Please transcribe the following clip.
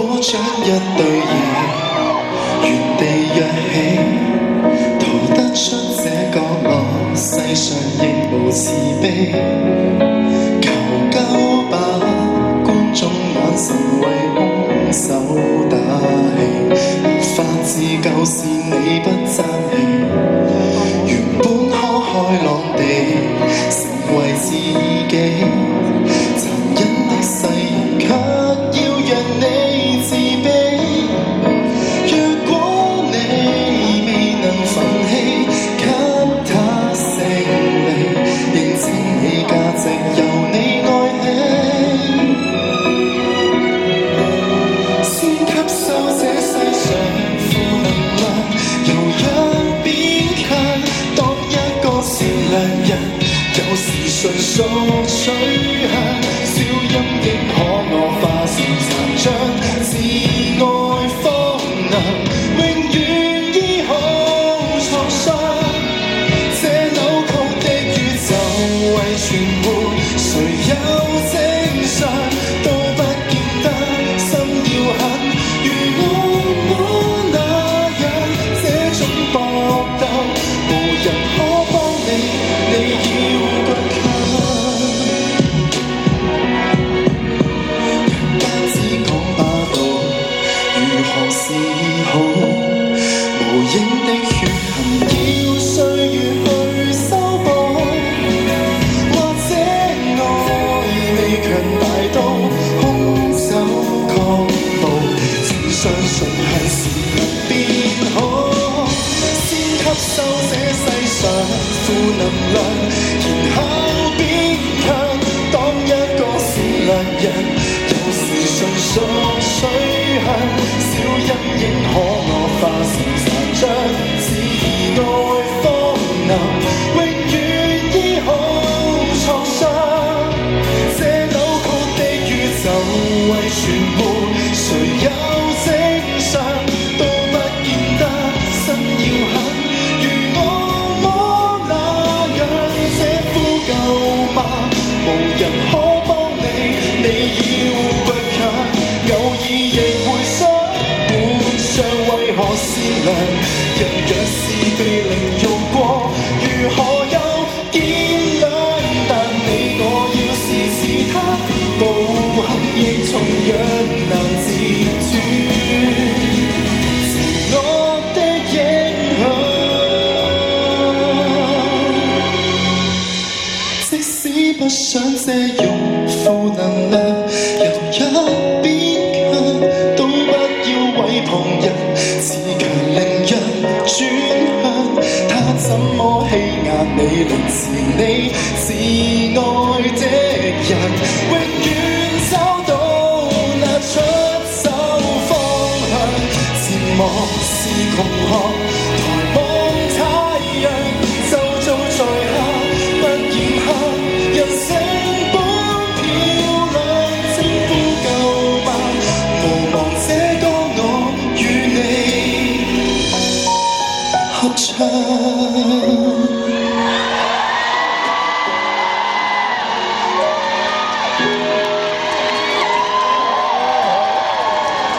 果將一對翼原地躍起，逃得出這角落，世上亦無慈悲。求救吧，觀眾眼神為兇手打氣，無法自救是你不爭氣。原本可開朗地成為自己，殘忍的世人卻要讓你自卑。如果你未能奮起給他勝利，認清你價值由你愛起，先吸收這世上負能量，由一邊看當一個善良人，有時純屬取向，小陰影可我化成殘障，自愛方能永遠醫好創傷。這扭曲的宇宙為存活，誰有正常都不見得心要狠。如我那樣這種搏鬥，無人可幫你，你要倔強。人家只講霸道，如何是好？無影的血痕要歲月去修補，或者愛未強大到空手抗暴，請相信係時能變好。先吸收這世上負能量，然後變強，當一個善良人，有時純屬取向，小陰影可我化成殘障，自愛方能永遠醫好創傷。這扭曲的宇宙為存活，誰有正常都不見得心要狠。如我那樣這呼救嗎？無人可幫你，你要倔強。偶爾亦會想活着為何善良？人若是被凌辱過，如何有見諒？但你我要是似他，暴行亦同樣難自主，自我的影響。即使不想借用負能量，由一邊強，都不要為旁人自強凌弱轉向。他怎麼欺壓你，凌遲你自愛的人，永遠找到那出手方向。節目是窮學，抬望太陽，周遭在下，不嫌黑，人性本漂亮，請呼救吧，無望這個我與你合唱。